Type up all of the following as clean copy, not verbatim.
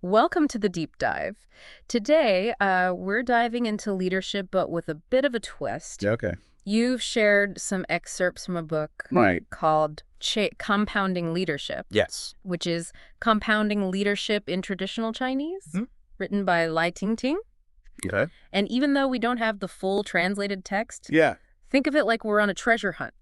Welcome to the deep dive. Today, we're diving into leadership, but with a bit of a twist. Okay. You've shared some excerpts from a book Right. called Compounding Leadership, Yes. which is Compounding Leadership in Traditional Chinese, written by Lai Tingting. Okay. And even though we don't have the full translated text, Yeah. think of it like we're on a treasure hunt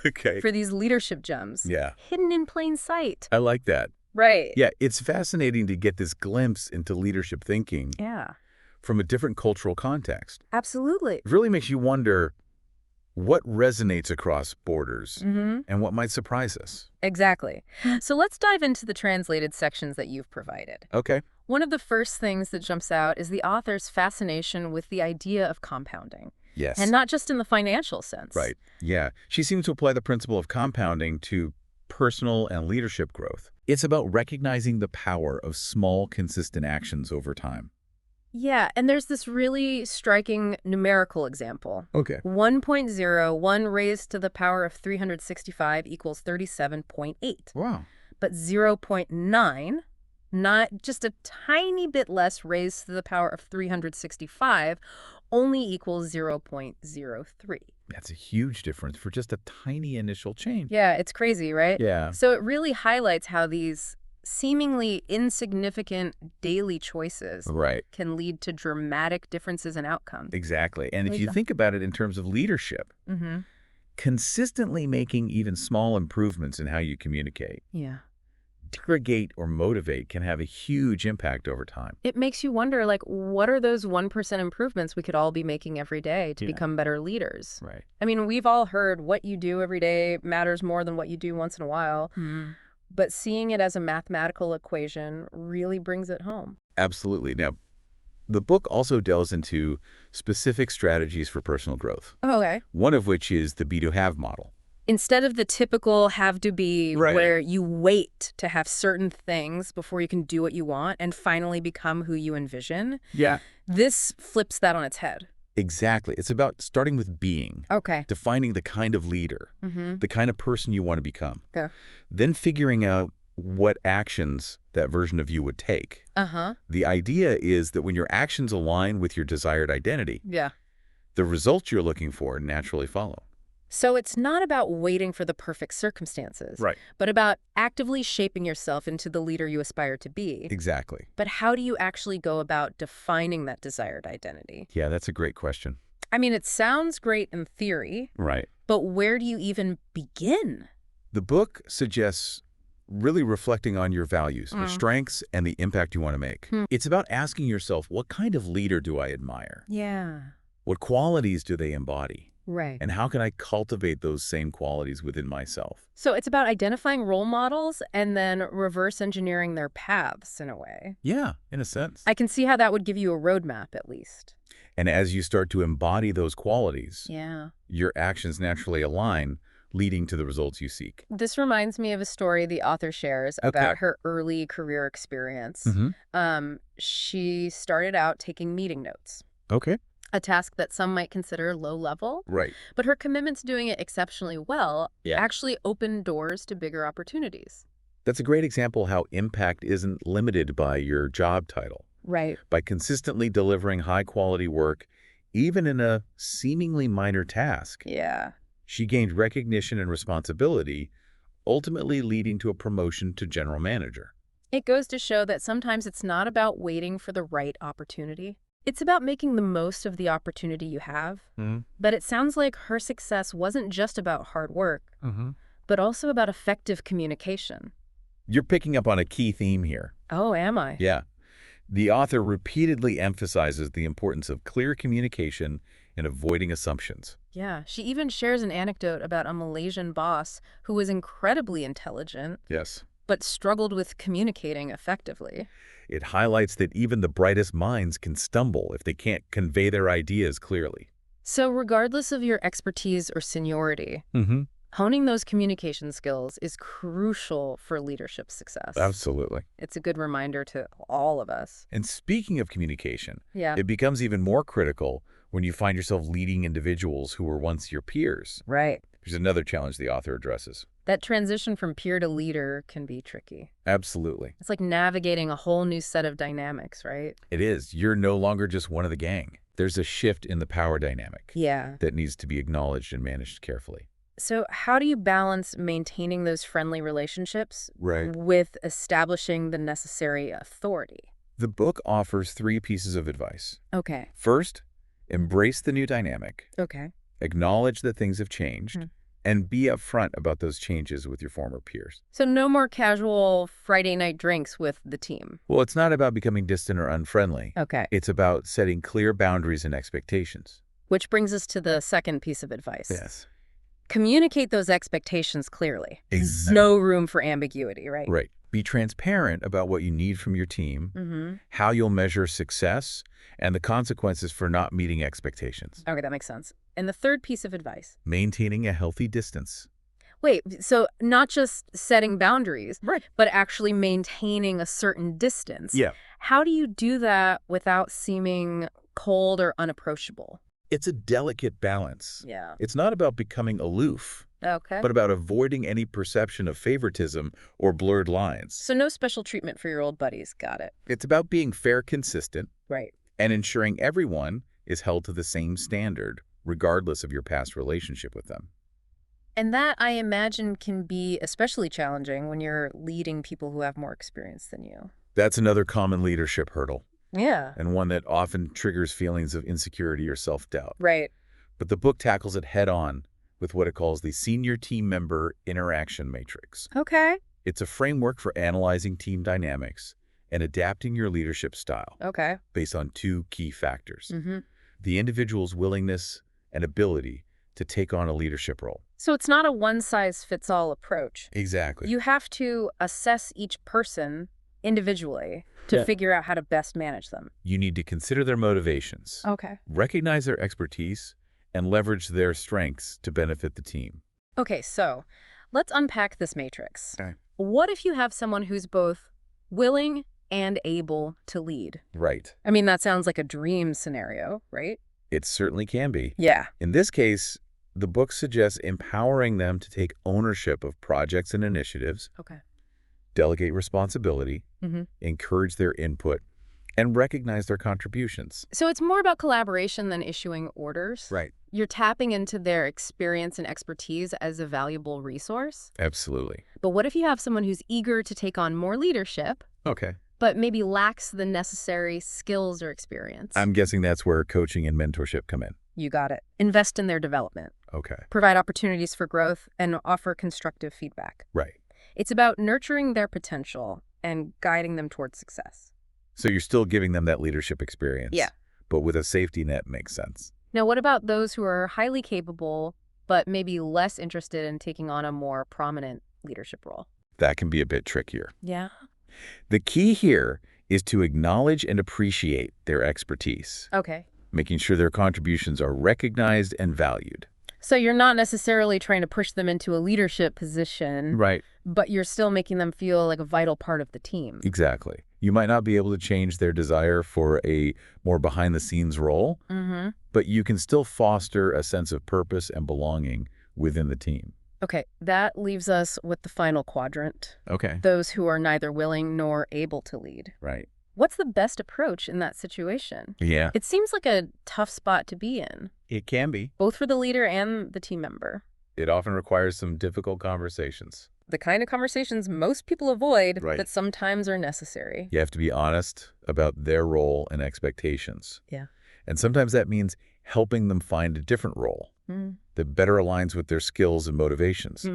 Okay. for these leadership gems, Yeah. hidden in plain sight. I like that. Right. Yeah, it's fascinating to get this glimpse into leadership thinking Yeah, from a different cultural context. absolutely. It really makes you wonder what resonates across borders and what might surprise us. Exactly. So let's dive into the translated sections that you've provided. Okay. One of the first things that jumps out is the author's fascination with the idea of compounding, Yes. and not just in the financial sense. Right. Yeah. She seems to apply the principle of compounding to personal and leadership growth. It's about recognizing the power of small, consistent actions over time. Yeah, and there's this really striking numerical example. Okay. 1.0, 1 raised to the power of 365 equals 37.8. Wow. But 0.9, not just a tiny bit less raised to the power of 365, only equals 0.03. That's a huge difference for just a tiny initial change. Yeah, it's crazy, right? Yeah. So it really highlights how these seemingly insignificant daily choices Right. can lead to dramatic differences in outcomes. Exactly. And if Like you that. think about it in terms of leadership, consistently making even small improvements in how you communicate, Yeah. delegate, or motivate can have a huge impact over time. It makes you wonder, like, what are those 1% improvements we could all be making every day to Yeah. become better leaders? Right. I mean, we've all heard what you do every day matters more than what you do once in a while, but seeing it as a mathematical equation really brings it home. Absolutely. Now, the book also delves into specific strategies for personal growth, Okay. one of which is the be-to-have model. Instead of the typical have to be Right. where you wait to have certain things before you can do what you want and finally become who you envision, Yeah. this flips that on its head. Exactly. It's about starting with being, Okay. defining the kind of leader, the kind of person you want to become, Okay. then figuring out what actions that version of you would take. Uh-huh. The idea is that when your actions align with your desired identity, Yeah. the results you're looking for naturally follow. So it's not about waiting for the perfect circumstances, Right. but about actively shaping yourself into the leader you aspire to be. Exactly. But how do you actually go about defining that desired identity? Yeah, that's a great question. I mean, it sounds great in theory, Right. but where do you even begin? The book suggests really reflecting on your values, your strengths, and the impact you want to make. It's about asking yourself, what kind of leader do I admire? Yeah. What qualities do they embody? Right. And how can I cultivate those same qualities within myself? So it's about identifying role models and then reverse engineering their paths in a way. Yeah, in a sense. I can see how that would give you a roadmap, at least. And as you start to embody those qualities, Yeah. your actions naturally align, leading to the results you seek. This reminds me of a story the author shares about her early career experience. She started out taking meeting notes, Okay. a task that some might consider low level, Right. but her commitment to doing it exceptionally well Yeah. actually opened doors to bigger opportunities. That's a great example how impact isn't limited by your job title. Right. By consistently delivering high-quality work, even in a seemingly minor task, Yeah. she gained recognition and responsibility, ultimately leading to a promotion to general manager. It goes to show that sometimes it's not about waiting for the right opportunity. It's about making the most of the opportunity you have. But it sounds like her success wasn't just about hard work, but also about effective communication. You're picking up on a key theme here. Oh, am I? Yeah. The author repeatedly emphasizes the importance of clear communication and avoiding assumptions. Yeah. She even shares an anecdote about a Malaysian boss who was incredibly intelligent, Yes. but struggled with communicating effectively. It highlights that even the brightest minds can stumble if they can't convey their ideas clearly. So regardless of your expertise or seniority, honing those communication skills is crucial for leadership success. Absolutely. It's a good reminder to all of us. And speaking of communication, Yeah. it becomes even more critical when you find yourself leading individuals who were once your peers. Right. Here's another challenge the author addresses. That transition from peer to leader can be tricky. Absolutely. It's like navigating a whole new set of dynamics, right? It is. You're no longer just one of the gang. There's a shift in the power dynamic that needs to be acknowledged and managed carefully. So how do you balance maintaining those friendly relationships with establishing the necessary authority? The book offers 3 pieces of advice. Okay. First, embrace the new dynamic. Okay. Acknowledge that things have changed, and be upfront about those changes with your former peers. So no more casual Friday night drinks with the team. Well, it's not about becoming distant or unfriendly. Okay. It's about setting clear boundaries and expectations. Which brings us to the second piece of advice. Yes. Communicate those expectations clearly. Exactly. No room for ambiguity, right? Right. Be transparent about what you need from your team, how you'll measure success, and the consequences for not meeting expectations. Okay, that makes sense. And the third piece of advice? Maintaining a healthy distance. Wait, so not just setting boundaries, but actually maintaining a certain distance. Yeah. How do you do that without seeming cold or unapproachable? It's a delicate balance. Yeah. It's not about becoming aloof, but about avoiding any perception of favoritism or blurred lines. So no special treatment for your old buddies. Got it. It's about being fair, consistent, Right. and ensuring everyone is held to the same standard, regardless of your past relationship with them. And that, I imagine, can be especially challenging when you're leading people who have more experience than you. That's another common leadership hurdle. Yeah. And one that often triggers feelings of insecurity or self-doubt. Right. But the book tackles it head-on with what it calls the Senior Team Member Interaction Matrix. Okay. It's a framework for analyzing team dynamics and adapting your leadership style based on 2 key factors. The individual's willingness and ability to take on a leadership role. So it's not a one-size-fits-all approach. Exactly. You have to assess each person individually to figure out how to best manage them. You need to consider their motivations, recognize their expertise, and leverage their strengths to benefit the team. Okay, so let's unpack this matrix. Okay. What if you have someone who's both willing and able to lead? Right. I mean, that sounds like a dream scenario, right? It certainly can be. Yeah. In this case, the book suggests empowering them to take ownership of projects and initiatives, delegate responsibility, encourage their input, and recognize their contributions. So it's more about collaboration than issuing orders? Right. You're tapping into their experience and expertise as a valuable resource? Absolutely. But what if you have someone who's eager to take on more leadership, but maybe lacks the necessary skills or experience? I'm guessing that's where coaching and mentorship come in. You got it. Invest in their development. Okay. Provide opportunities for growth and offer constructive feedback. Right. It's about nurturing their potential and guiding them towards success. So you're still giving them that leadership experience. Yeah. But with a safety net makes sense. Now, what about those who are highly capable, but maybe less interested in taking on a more prominent leadership role? That can be a bit trickier. Yeah. The key here is to acknowledge and appreciate their expertise. Okay. Making sure their contributions are recognized and valued. So you're not necessarily trying to push them into a leadership position. Right. But you're still making them feel like a vital part of the team. Exactly. You might not be able to change their desire for a more behind-the-scenes role, but you can still foster a sense of purpose and belonging within the team. Okay, that leaves us with the final quadrant. Okay. Those who are neither willing nor able to lead. Right. What's the best approach in that situation? Yeah. It seems like a tough spot to be in. It can be. Both for the leader and the team member. It often requires some difficult conversations. The kind of conversations most people avoid, but sometimes are necessary. You have to be honest about their role and expectations. Yeah. And sometimes that means helping them find a different role that better aligns with their skills and motivations.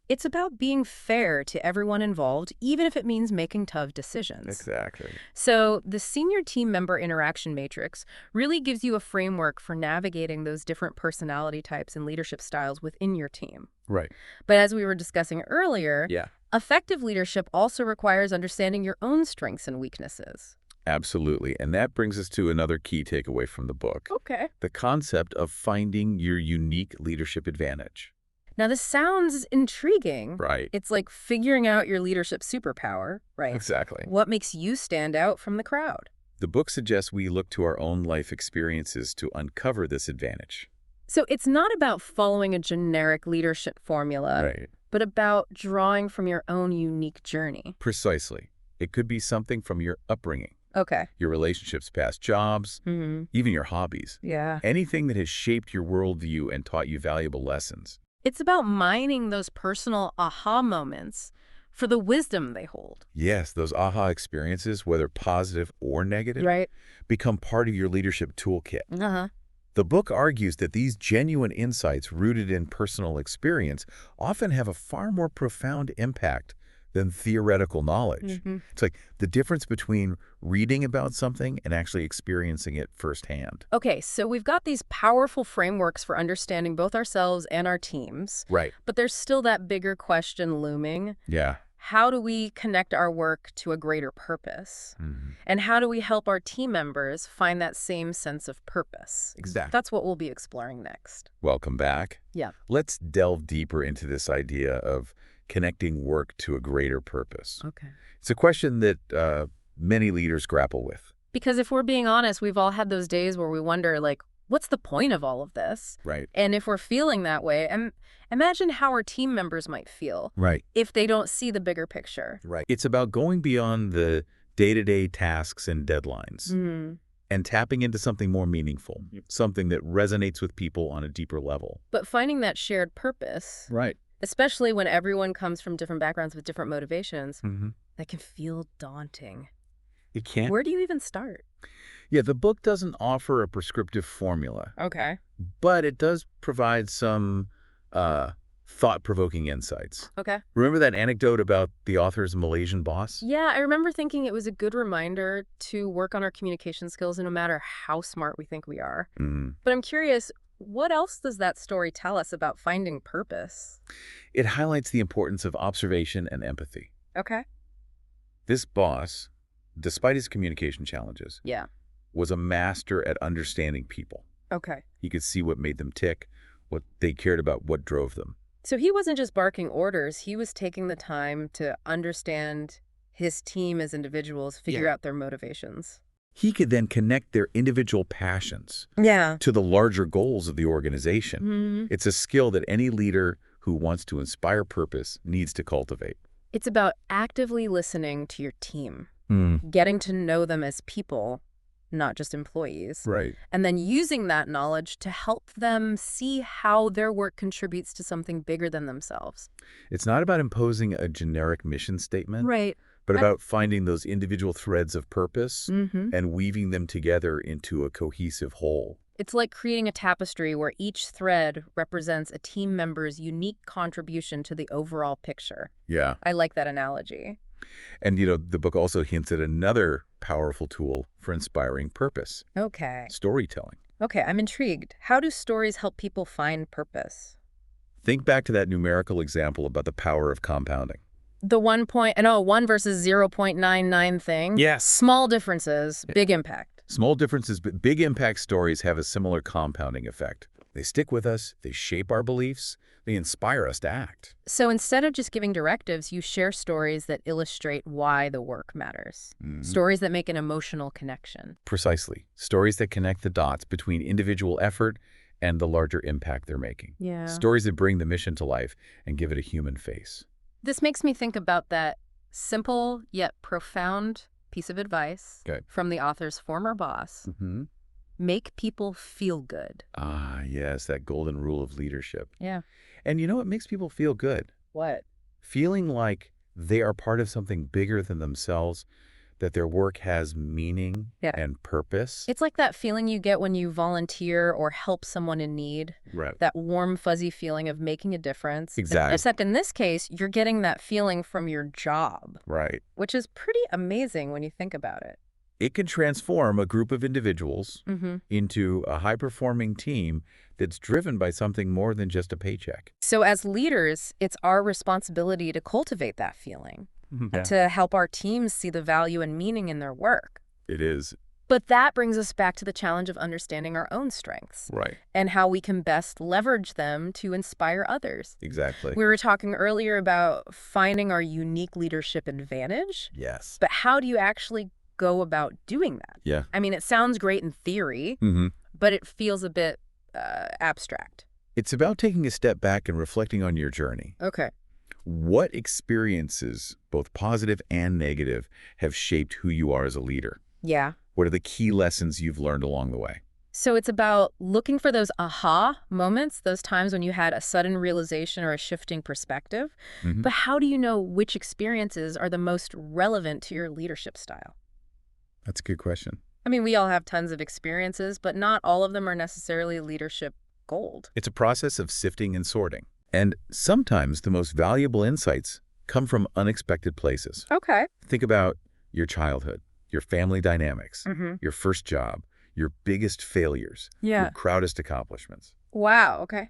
It's about being fair to everyone involved, even if it means making tough decisions. Exactly. So the Senior Team Member Interaction Matrix really gives you a framework for navigating those different personality types and leadership styles within your team. Right. But as we were discussing earlier, effective leadership also requires understanding your own strengths and weaknesses. Absolutely. And that brings us to another key takeaway from the book. Okay. The concept of finding your unique leadership advantage. Now, this sounds intriguing. Right. It's like figuring out your leadership superpower, right? Exactly. What makes you stand out from the crowd? The book suggests we look to our own life experiences to uncover this advantage. So it's not about following a generic leadership formula, Right. but about drawing from your own unique journey. Precisely. It could be something from your upbringing, Okay. your relationships, past jobs, even your hobbies. Yeah. Anything that has shaped your worldview and taught you valuable lessons. It's about mining those personal aha moments for the wisdom they hold. Yes, those aha experiences, whether positive or negative, Right. become part of your leadership toolkit. Uh-huh. The book argues that these genuine insights rooted in personal experience often have a far more profound impact than theoretical knowledge. It's like the difference between reading about something and actually experiencing it firsthand. Okay, so we've got these powerful frameworks for understanding both ourselves and our teams. Right. But there's still that bigger question looming. Yeah. How do we connect our work to a greater purpose? And how do we help our team members find that same sense of purpose? Exactly. That's what we'll be exploring next. Welcome back. Yeah. Let's delve deeper into this idea of connecting work to a greater purpose. Okay. It's a question that many leaders grapple with. Because if we're being honest, we've all had those days where we wonder, like, what's the point of all of this? Right. And if we're feeling that way, imagine how our team members might feel Right. if they don't see the bigger picture. Right. It's about going beyond the day-to-day tasks and deadlines and tapping into something more meaningful, something that resonates with people on a deeper level. But finding that shared purpose, Right. especially when everyone comes from different backgrounds with different motivations, that can feel daunting. It can't. Where do you even start? Yeah, the book doesn't offer a prescriptive formula, Okay. but it does provide some thought-provoking insights. Okay. Remember that anecdote about the author's Malaysian boss? Yeah, I remember thinking it was a good reminder to work on our communication skills no matter how smart we think we are. But I'm curious, what else does that story tell us about finding purpose? It highlights the importance of observation and empathy. Okay. This boss, despite his communication challenges, Yeah. was a master at understanding people. Okay. He could see what made them tick, what they cared about, what drove them. So he wasn't just barking orders, he was taking the time to understand his team as individuals, figure out their motivations. He could then connect their individual passions to the larger goals of the organization. It's a skill that any leader who wants to inspire purpose needs to cultivate. It's about actively listening to your team, getting to know them as people, not just employees. Right. And then using that knowledge to help them see how their work contributes to something bigger than themselves. It's not about imposing a generic mission statement, Right. but about finding those individual threads of purpose and weaving them together into a cohesive whole. It's like creating a tapestry where each thread represents a team member's unique contribution to the overall picture. Yeah. I like that analogy. And, the book also hints at another powerful tool for inspiring purpose. Okay. Storytelling. Okay, I'm intrigued. How do stories help people find purpose? Think back to that numerical example about the power of compounding. The 1 versus 0.99 thing? Yes. Small differences, big impact. Small differences, but big impact stories have a similar compounding effect. They stick with us, they shape our beliefs, they inspire us to act. So instead of just giving directives, you share stories that illustrate why the work matters. Stories that make an emotional connection. Precisely. Stories that connect the dots between individual effort and the larger impact they're making. Yeah. Stories that bring the mission to life and give it a human face. This makes me think about that simple yet profound piece of advice from the author's former boss. Make people feel good. Ah, yes, that golden rule of leadership. Yeah. And it makes people feel good. What? Feeling like they are part of something bigger than themselves, that their work has meaning and purpose. It's like that feeling you get when you volunteer or help someone in need. Right. That warm, fuzzy feeling of making a difference. Exactly. Except in this case, you're getting that feeling from your job. Right. Which is pretty amazing when you think about it. It can transform a group of individuals into a high-performing team that's driven by something more than just a paycheck. So as leaders, it's our responsibility to cultivate that feeling, to help our teams see the value and meaning in their work. It is. But that brings us back to the challenge of understanding our own strengths. Right. And how we can best leverage them to inspire others. Exactly. We were talking earlier about finding our unique leadership advantage. Yes. But how do you actually go about doing that? Yeah. I mean, it sounds great in theory, but it feels a bit abstract. It's about taking a step back and reflecting on your journey. Okay. What experiences, both positive and negative, have shaped who you are as a leader? Yeah. What are the key lessons you've learned along the way? So it's about looking for those aha moments, those times when you had a sudden realization or a shifting perspective. Mm-hmm. But how do you know which experiences are the most relevant to your leadership style? That's a good question. I mean, we all have tons of experiences, but not all of them are necessarily leadership gold. It's a process of sifting and sorting. And sometimes the most valuable insights come from unexpected places. Okay. Think about your childhood, your family dynamics, your first job, your biggest failures, your proudest accomplishments. Wow, okay.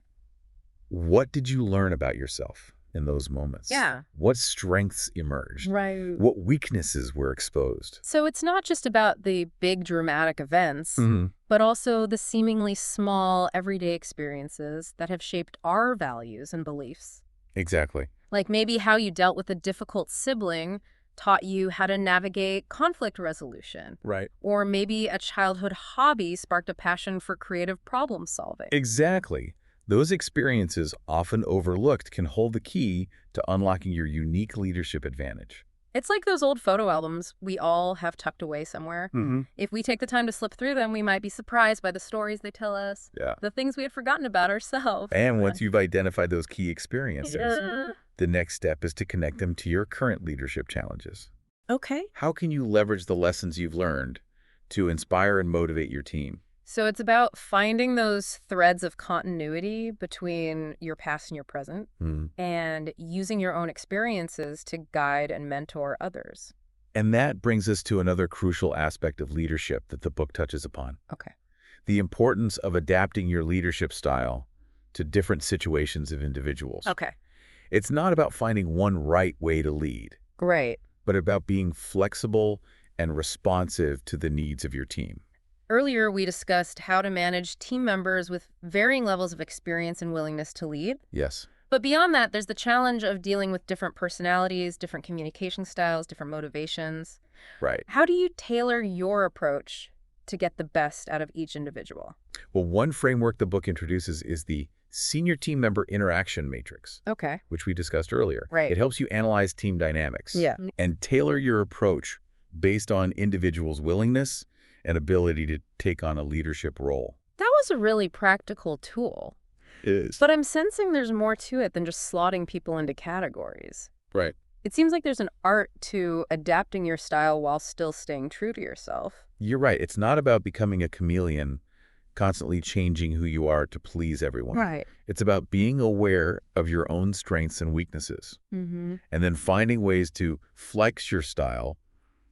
What did you learn about yourself in those moments? Yeah. What strengths emerged? Right. What weaknesses were exposed? So it's not just about the big dramatic events, but also the seemingly small everyday experiences that have shaped our values and beliefs. Exactly. Like maybe how you dealt with a difficult sibling taught you how to navigate conflict resolution. Right. Or maybe a childhood hobby sparked a passion for creative problem solving. Exactly. Those experiences, often overlooked, can hold the key to unlocking your unique leadership advantage. It's like those old photo albums we all have tucked away somewhere. If we take the time to slip through them, we might be surprised by the stories they tell us, the things we had forgotten about ourselves. And once you've identified those key experiences, the next step is to connect them to your current leadership challenges. Okay. How can you leverage the lessons you've learned to inspire and motivate your team? So it's about finding those threads of continuity between your past and your present and using your own experiences to guide and mentor others. And that brings us to another crucial aspect of leadership that the book touches upon. Okay. The importance of adapting your leadership style to different situations of individuals. Okay. It's not about finding one right way to lead. Great. But about being flexible and responsive to the needs of your team. Earlier, we discussed how to manage team members with varying levels of experience and willingness to lead. Yes. But beyond that, there's the challenge of dealing with different personalities, different communication styles, different motivations. Right. How do you tailor your approach to get the best out of each individual? Well, one framework the book introduces is the Senior Team Member Interaction Matrix, Okay. which we discussed earlier. Right. It helps you analyze team dynamics and tailor your approach based on individuals' willingness and ability to take on a leadership role. That was a really practical tool. It is. But I'm sensing there's more to it than just slotting people into categories. Right. It seems like there's an art to adapting your style while still staying true to yourself. You're right. It's not about becoming a chameleon, constantly changing who you are to please everyone. Right. It's about being aware of your own strengths and weaknesses, and then finding ways to flex your style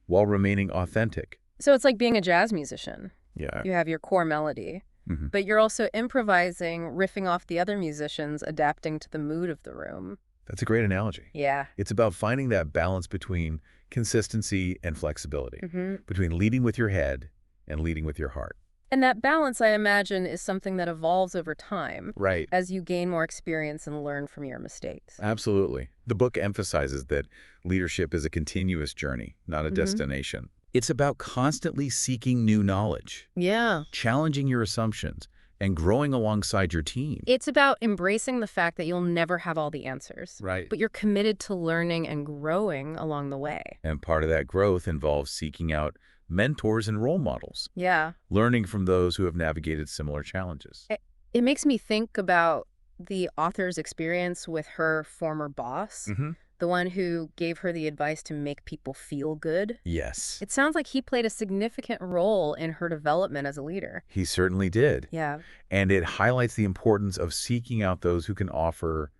while remaining authentic. So it's like being a jazz musician. Yeah. You have your core melody, but you're also improvising, riffing off the other musicians, adapting to the mood of the room. That's a great analogy. Yeah. It's about finding that balance between consistency and flexibility, between leading with your head and leading with your heart. And that balance, I imagine, is something that evolves over time. Right. As you gain more experience and learn from your mistakes. Absolutely. The book emphasizes that leadership is a continuous journey, not a destination. It's about constantly seeking new knowledge, challenging your assumptions, and growing alongside your team. It's about embracing the fact that you'll never have all the answers. Right. But you're committed to learning and growing along the way. And part of that growth involves seeking out mentors and role models. Yeah. Learning from those who have navigated similar challenges. It makes me think about the author's experience with her former boss, the one who gave her the advice to make people feel good. Yes. It sounds like he played a significant role in her development as a leader. He certainly did. Yeah. And it highlights the importance of seeking out those who can offer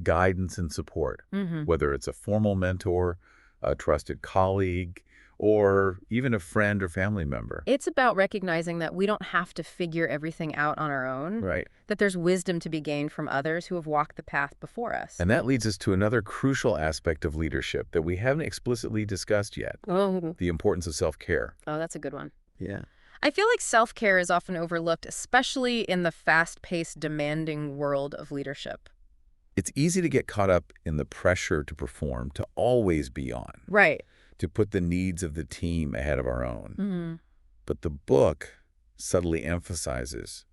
guidance and support, whether it's a formal mentor, a trusted colleague, or even a friend or family member. It's about recognizing that we don't have to figure everything out on our own. Right. That there's wisdom to be gained from others who have walked the path before us. And that leads us to another crucial aspect of leadership that we haven't explicitly discussed yet. The importance of self-care. Oh, that's a good one. Yeah. I feel like self-care is often overlooked, especially in the fast-paced, demanding world of leadership. It's easy to get caught up in the pressure to perform, to always be on. Right. To put the needs of the team ahead of our own. But the book subtly emphasizes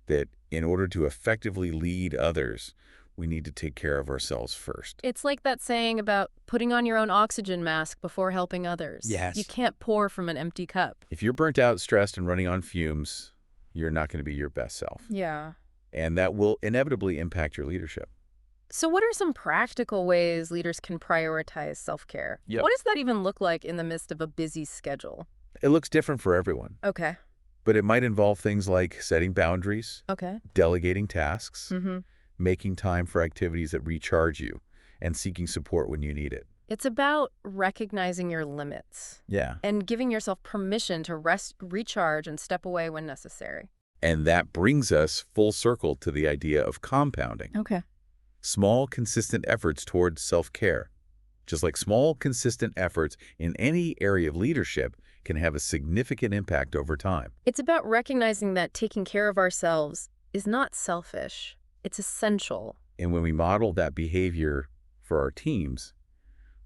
that In order to effectively lead others, we need to take care of ourselves first. It's like that saying about putting on your own oxygen mask before helping others. Yes. You can't pour from an empty cup. If you're burnt out, stressed, and running on fumes, you're not going to be your best self. Yeah. And that will inevitably impact your leadership. So what are some practical ways leaders can prioritize self-care? Yep. What does that even look like in the midst of a busy schedule? It looks different for everyone. Okay. But it might involve things like setting boundaries, Okay. delegating tasks, Mm-hmm. making time for activities that recharge you, and seeking support when you need it. It's about recognizing your limits. Yeah. And giving yourself permission to rest, recharge, and step away when necessary. And that brings us full circle to the idea of compounding. Okay. Small, consistent efforts towards self-care. Just like small, consistent efforts in any area of leadership can have a significant impact over time. It's about recognizing that taking care of ourselves is not selfish. It's essential. And when we model that behavior for our teams,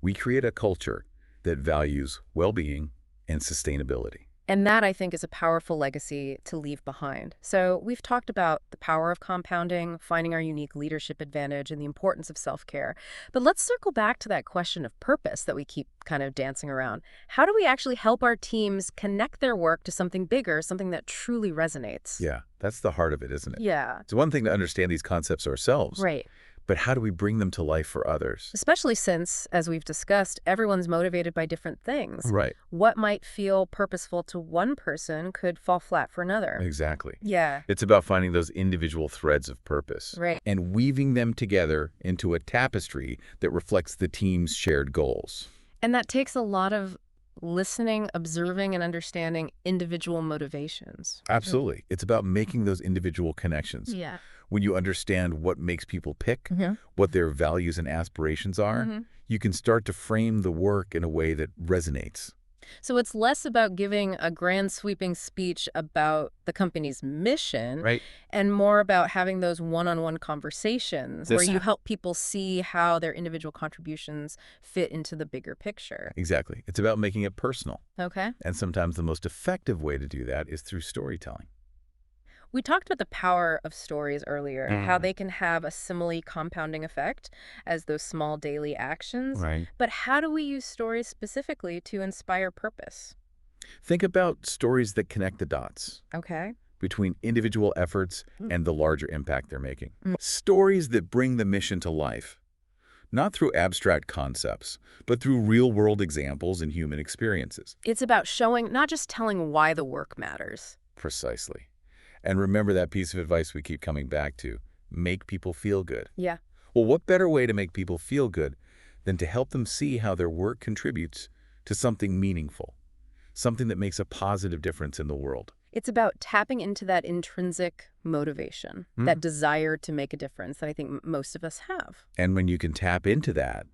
we create a culture that values well-being and sustainability. And that, I think, is a powerful legacy to leave behind. So we've talked about the power of compounding, finding our unique leadership advantage, and the importance of self-care. But let's circle back to that question of purpose that we keep kind of dancing around. How do we actually help our teams connect their work to something bigger, something that truly resonates? Yeah, that's the heart of it, isn't it? Yeah. It's one thing to understand these concepts ourselves. Right. But how do we bring them to life for others? Especially since, as we've discussed, everyone's motivated by different things. Right. What might feel purposeful to one person could fall flat for another. Exactly. Yeah. It's about finding those individual threads of purpose. Right. And weaving them together into a tapestry that reflects the team's shared goals. And that takes a lot of listening, observing, and understanding individual motivations. Absolutely. It's about making those individual connections. Yeah. When you understand what makes people pick, what their values and aspirations are, you can start to frame the work in a way that resonates. So it's less about giving a grand sweeping speech about the company's mission, Right. and more about having those one-on-one conversations where This- you help people see how their individual contributions fit into the bigger picture. Exactly. It's about making it personal. Okay. And sometimes the most effective way to do that is through storytelling. We talked about the power of stories earlier, how they can have a simile compounding effect as those small daily actions. Right. But how do we use stories specifically to inspire purpose? Think about stories that connect the dots Okay. between individual efforts and the larger impact they're making. Stories that bring the mission to life, not through abstract concepts, but through real-world examples and human experiences. It's about showing, not just telling why the work matters. Precisely. And remember that piece of advice we keep coming back to, make people feel good. Yeah. Well, what better way to make people feel good than to help them see how their work contributes to something meaningful, something that makes a positive difference in the world? It's about tapping into that intrinsic motivation, that desire to make a difference that I think most of us have. And when you can tap into that,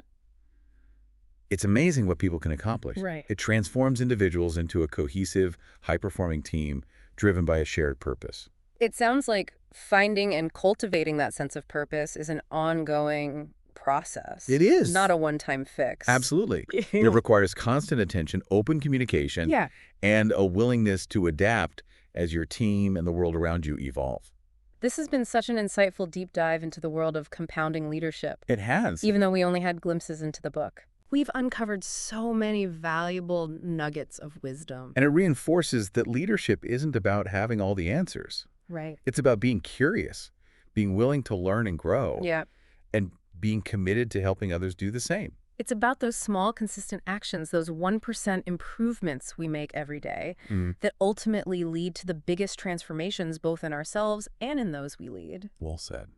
it's amazing what people can accomplish. Right. It transforms individuals into a cohesive, high-performing team driven by a shared purpose. It sounds like finding and cultivating that sense of purpose is an ongoing process. It is. Not a one-time fix. Absolutely. It requires constant attention, open communication, Yeah. and a willingness to adapt as your team and the world around you evolve. This has been such an insightful deep dive into the world of compounding leadership, It has. even though we only had glimpses into the book. We've uncovered so many valuable nuggets of wisdom. And it reinforces that leadership isn't about having all the answers. Right. It's about being curious, being willing to learn and grow, Yeah. and being committed to helping others do the same. It's about those small, consistent actions, those 1% improvements we make every day that ultimately lead to the biggest transformations both in ourselves and in those we lead. Well said.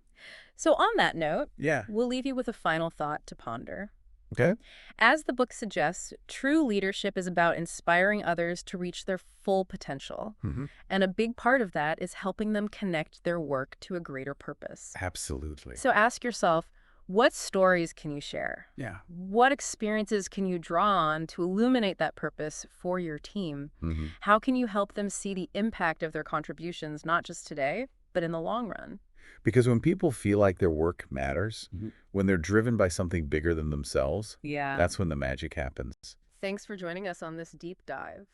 So on that note, Yeah. we'll leave you with a final thought to ponder. Okay. As the book suggests, true leadership is about inspiring others to reach their full potential. And a big part of that is helping them connect their work to a greater purpose. Absolutely. So ask yourself, what stories can you share? Yeah. What experiences can you draw on to illuminate that purpose for your team? How can you help them see the impact of their contributions, not just today, but in the long run? Because when people feel like their work matters, when they're driven by something bigger than themselves, Yeah. that's when the magic happens. Thanks for joining us on this deep dive.